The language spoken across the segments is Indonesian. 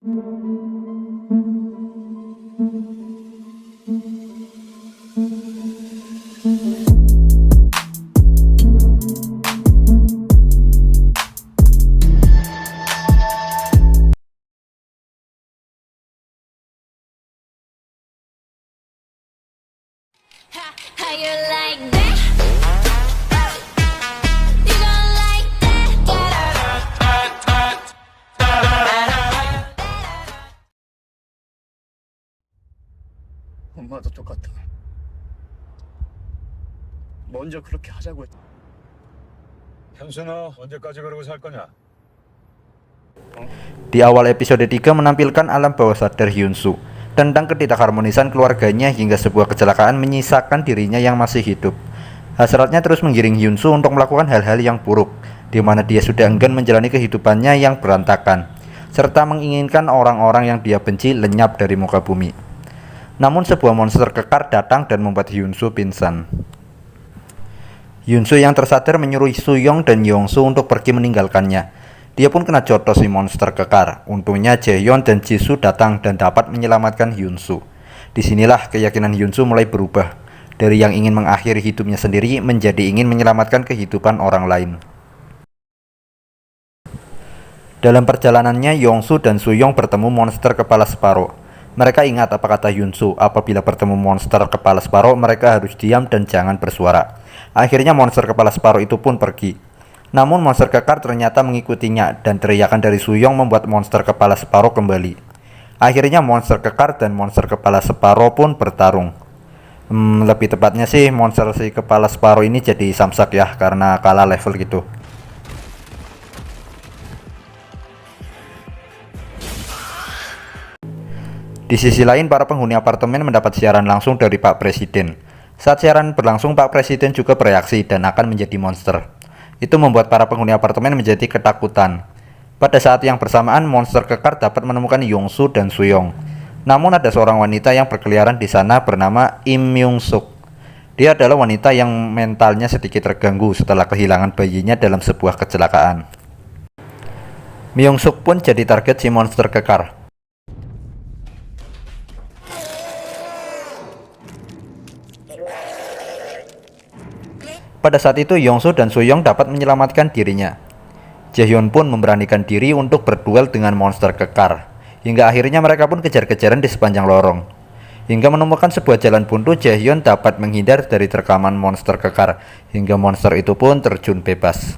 How you like that? You gon' like that? 엄마도 똑같아. 먼저 그렇게 하자고 했. 현순아, 언제까지 그러고 살 거냐? Di awal episode 3 menampilkan alam bawah sadar Hyunsu tentang ketidakharmonisan keluarganya hingga sebuah kecelakaan menyisakan dirinya yang masih hidup. Hasratnya terus menggiring Hyunsu untuk melakukan hal-hal yang buruk, di mana dia sudah enggan menjalani kehidupannya yang berantakan, serta menginginkan orang-orang yang dia benci lenyap dari muka bumi. Namun sebuah monster kekar datang dan membuat Hyunsu pingsan. Hyunsu yang tersadar menyuruh Suyong dan Yongsu untuk pergi meninggalkannya. Dia pun kena jotos si monster kekar. Untungnya Jaehyun dan Jisoo datang dan dapat menyelamatkan Hyunsu. Disinilah keyakinan Hyunsu mulai berubah, dari yang ingin mengakhiri hidupnya sendiri menjadi ingin menyelamatkan kehidupan orang lain. Dalam perjalanannya, Yongsu dan Suyong bertemu monster kepala separuh. Mereka ingat apa kata Hyunsu, apabila bertemu monster kepala separuh mereka harus diam dan jangan bersuara. Akhirnya monster kepala separuh itu pun pergi. Namun monster kekar ternyata mengikutinya dan teriakan dari Suyong membuat monster kepala separuh kembali. Akhirnya monster kekar dan monster kepala separuh pun bertarung. Lebih tepatnya sih monster si kepala separuh ini jadi samsak ya, karena kalah level gitu. Di sisi lain, para penghuni apartemen mendapat siaran langsung dari Pak Presiden. Saat siaran berlangsung, Pak Presiden juga bereaksi dan akan menjadi monster. Itu membuat para penghuni apartemen menjadi ketakutan. Pada saat yang bersamaan, monster kekar dapat menemukan Yongsu dan Suyong. Namun ada seorang wanita yang berkeliaran di sana bernama Im Myung Suk. Dia adalah wanita yang mentalnya sedikit terganggu setelah kehilangan bayinya dalam sebuah kecelakaan. Myung Suk pun jadi target si monster kekar. Pada saat itu Yongsu dan Suyong dapat menyelamatkan dirinya. Jaehyun pun memberanikan diri untuk berduel dengan monster kekar. Hingga akhirnya mereka pun kejar-kejaran di sepanjang lorong. Hingga menemukan sebuah jalan buntu, Jaehyun dapat menghindar dari terkaman monster kekar. Hingga monster itu pun terjun bebas.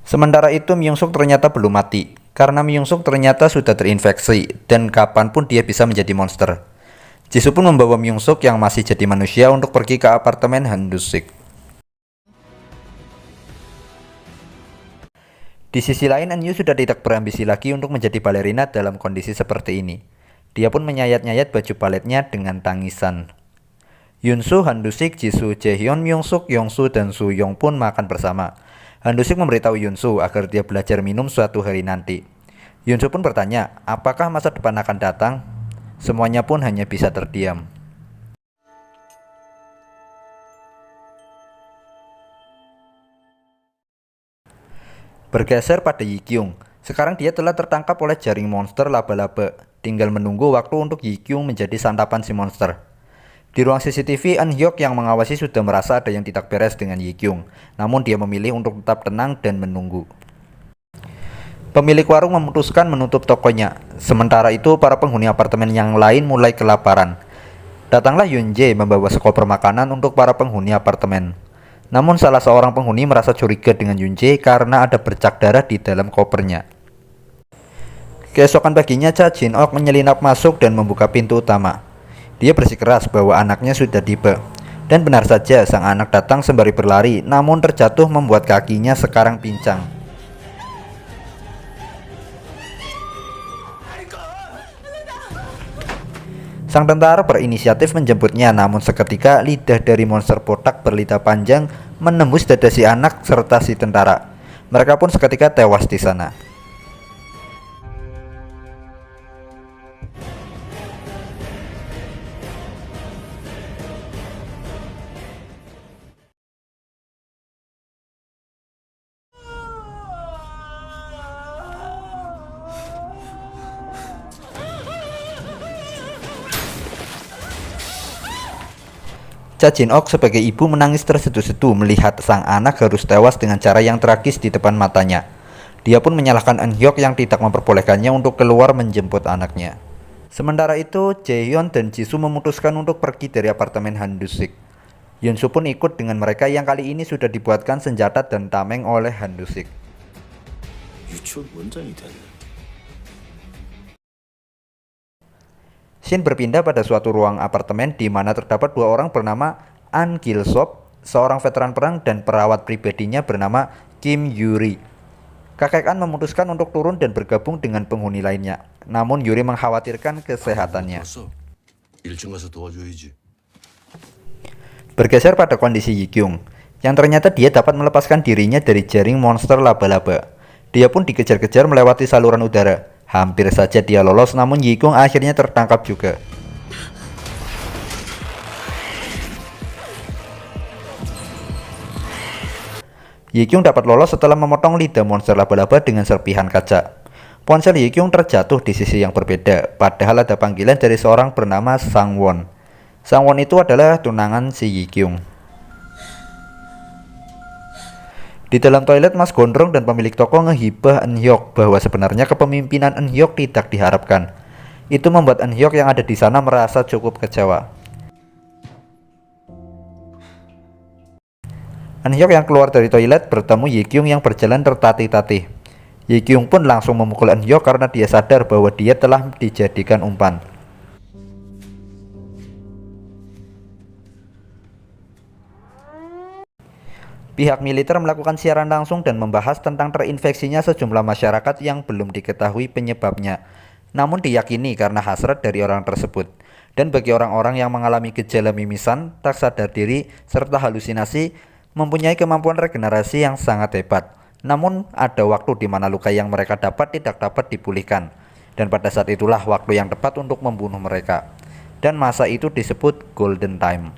Sementara itu Myung-suk ternyata belum mati. Karena Myung-suk ternyata sudah terinfeksi dan kapanpun dia bisa menjadi monster. Jisoo pun membawa Myung-suk yang masih jadi manusia untuk pergi ke apartemen Han-sik. Di sisi lain, Eun sudah tidak berambisi lagi untuk menjadi balerina dalam kondisi seperti ini. Dia pun menyayat-nyayat baju baletnya dengan tangisan. Yunsu, Han-sik, Jisoo, Jaehyun, Myung-suk, Yongsu, dan Suyong pun makan bersama. Han-sik memberitahu Yunsu agar dia belajar minum suatu hari nanti. Yunsu pun bertanya, apakah masa depan akan datang? Semuanya pun hanya bisa terdiam. Bergeser pada Yi Kyung. Sekarang dia telah tertangkap oleh jaring monster laba-laba. Tinggal menunggu waktu untuk Yi Kyung menjadi santapan si monster. Di ruang CCTV, Eun Hyuk yang mengawasi sudah merasa ada yang tidak beres dengan Yi Kyung. Namun dia memilih untuk tetap tenang dan menunggu. Pemilik warung memutuskan menutup tokonya. Sementara itu, para penghuni apartemen yang lain mulai kelaparan. Datanglah Yoon Jae membawa sekoper makanan untuk para penghuni apartemen. Namun salah seorang penghuni merasa curiga dengan Yoon Jae karena ada bercak darah di dalam kopernya. Keesokan paginya, Cha Jin-ok menyelinap masuk dan membuka pintu utama. Dia bersikeras bahwa anaknya sudah tiba. Dan benar saja, sang anak datang sembari berlari, namun terjatuh membuat kakinya sekarang pincang. Sang tentara berinisiatif menjemputnya, namun seketika lidah dari monster botak berlidah panjang menembus dada si anak serta si tentara. Mereka pun seketika tewas di sana. Cha Jin-ok sebagai ibu menangis terseduh-seduh melihat sang anak harus tewas dengan cara yang tragis di depan matanya. Dia pun menyalahkan Eun-hyuk yang tidak memperbolehkannya untuk keluar menjemput anaknya. Sementara itu, Jaehyun dan Jisoo memutuskan untuk pergi dari apartemen Han Du-sik. Hyun-soo pun ikut dengan mereka yang kali ini sudah dibuatkan senjata dan tameng oleh Han Du-sik. 유치원 원장이 됐네. Shin berpindah pada suatu ruang apartemen di mana terdapat dua orang bernama An Gil-sop, seorang veteran perang, dan perawat pribadinya bernama Kim Yuri. Kakek An memutuskan untuk turun dan bergabung dengan penghuni lainnya. Namun Yuri mengkhawatirkan kesehatannya. 벌써 1층 가서 도와줘야지. Bergeser pada kondisi Yi-kyung, yang ternyata dia dapat melepaskan dirinya dari jaring monster laba-laba. Dia pun dikejar-kejar melewati saluran udara. Hampir saja dia lolos, namun Yi-kyung akhirnya tertangkap juga. Yi-kyung dapat lolos setelah memotong lidah monster laba-laba dengan serpihan kaca. Ponsel Yi-kyung terjatuh di sisi yang berbeda, padahal ada panggilan dari seorang bernama Sang-won. Sang-won itu adalah tunangan si Yi-kyung. Di dalam toilet, Mas Gondrong dan pemilik toko ngehibah Eun-hyuk bahwa sebenarnya kepemimpinan Eun-hyuk tidak diharapkan. Itu membuat Eun-hyuk yang ada di sana merasa cukup kecewa. Eun-hyuk yang keluar dari toilet bertemu Yi-kyung yang berjalan tertatih-tatih. Yi-kyung pun langsung memukul Eun-hyuk karena dia sadar bahwa dia telah dijadikan umpan. Pihak militer melakukan siaran langsung dan membahas tentang terinfeksinya sejumlah masyarakat yang belum diketahui penyebabnya, namun diyakini karena hasrat dari orang tersebut. Dan bagi orang-orang yang mengalami gejala mimisan, tak sadar diri, serta halusinasi, mempunyai kemampuan regenerasi yang sangat hebat. Namun ada waktu di mana luka yang mereka dapat tidak dapat dipulihkan, dan pada saat itulah waktu yang tepat untuk membunuh mereka. Dan masa itu disebut Golden Time.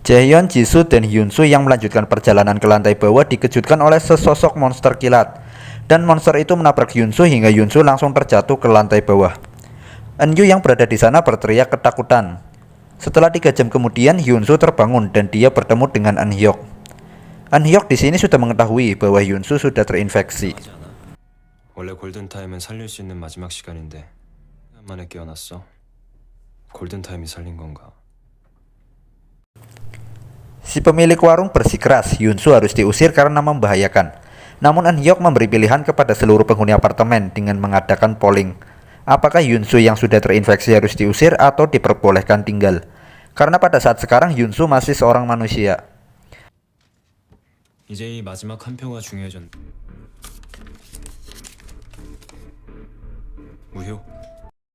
Jaehyun, Jisoo, dan Hyun-soo yang melanjutkan perjalanan ke lantai bawah dikejutkan oleh sesosok monster kilat. Dan monster itu menabrak Hyun-soo hingga Hyun-soo langsung terjatuh ke lantai bawah. Eun-yu yang berada di sana berteriak ketakutan. Setelah 3 jam kemudian, Hyun-soo terbangun dan dia bertemu dengan Eun-hyuk. Eun-hyuk di sini sudah mengetahui bahwa Hyun-soo sudah terinfeksi. 원래 골든타임은 살릴 수 있는 마지막 시간인데 만에 깨어났어. 골든타임이 살린 건가? Si pemilik warung bersikeras Hyun-soo harus diusir karena membahayakan. Namun Eun-hyuk memberi pilihan kepada seluruh penghuni apartemen dengan mengadakan polling. Apakah Hyun-soo yang sudah terinfeksi harus diusir atau diperbolehkan tinggal? Karena pada saat sekarang Hyun-soo masih seorang manusia. 이제 이 마지막 한 표가 중요해졌. 무효.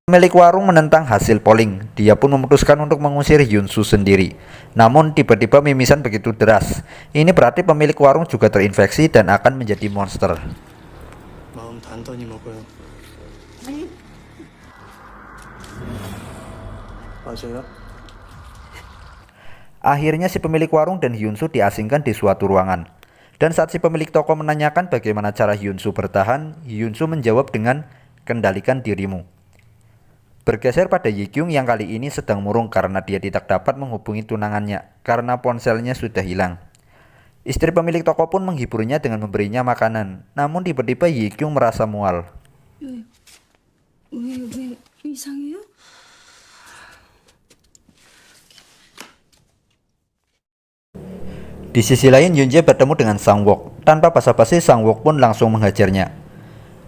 Pemilik warung menentang hasil polling. Dia pun memutuskan untuk mengusir Hyun-soo sendiri. Namun tiba-tiba mimisan begitu deras. Ini berarti pemilik warung juga terinfeksi dan akan menjadi monster. 마음 단단히 먹어요. 맞아요? Akhirnya si pemilik warung dan Hyun-soo diasingkan di suatu ruangan. Dan saat si pemilik toko menanyakan bagaimana cara Hyun-soo bertahan, Hyun-soo menjawab dengan kendalikan dirimu. Bergeser pada Yi-kyung yang kali ini sedang murung karena dia tidak dapat menghubungi tunangannya karena ponselnya sudah hilang. Istri pemilik toko pun menghiburnya dengan memberinya makanan. Namun tiba-tiba Yi-kyung merasa mual. 왜 이상해요? Di sisi lain Yoon-jae bertemu dengan Sang-wook. Tanpa basa-basi Sang-wook pun langsung menghajarnya.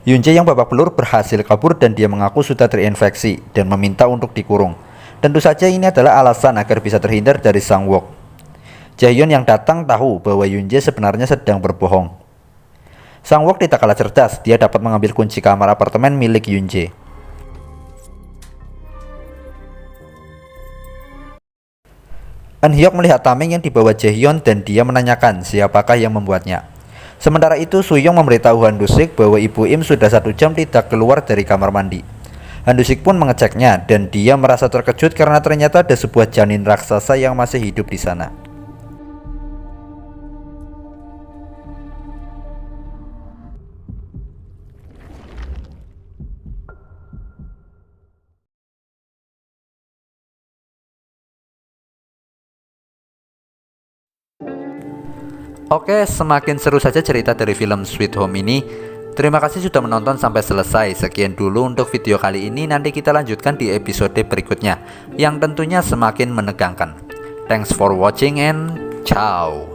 Yoon-jae yang babak belur berhasil kabur dan dia mengaku sudah terinfeksi dan meminta untuk dikurung. Tentu saja ini adalah alasan agar bisa terhindar dari Sang-wook. Jaehyun yang datang tahu bahwa Yoon-jae sebenarnya sedang berbohong. Sang-wook tidak kalah cerdas, dia dapat mengambil kunci kamar apartemen milik Yoon-jae. Eun-hyuk melihat tameng yang dibawa Jaehyun dan dia menanyakan siapakah yang membuatnya. Sementara itu, Soo-young memberitahu Han Du-sik bahwa Ibu Im sudah 1 jam tidak keluar dari kamar mandi. Han Du-sik pun mengeceknya dan dia merasa terkejut karena ternyata ada sebuah janin raksasa yang masih hidup di sana. Oke, semakin seru saja cerita dari film Sweet Home ini. Terima kasih sudah menonton sampai selesai. Sekian dulu untuk video kali ini, nanti kita lanjutkan di episode berikutnya yang tentunya semakin menegangkan. Thanks for watching and ciao.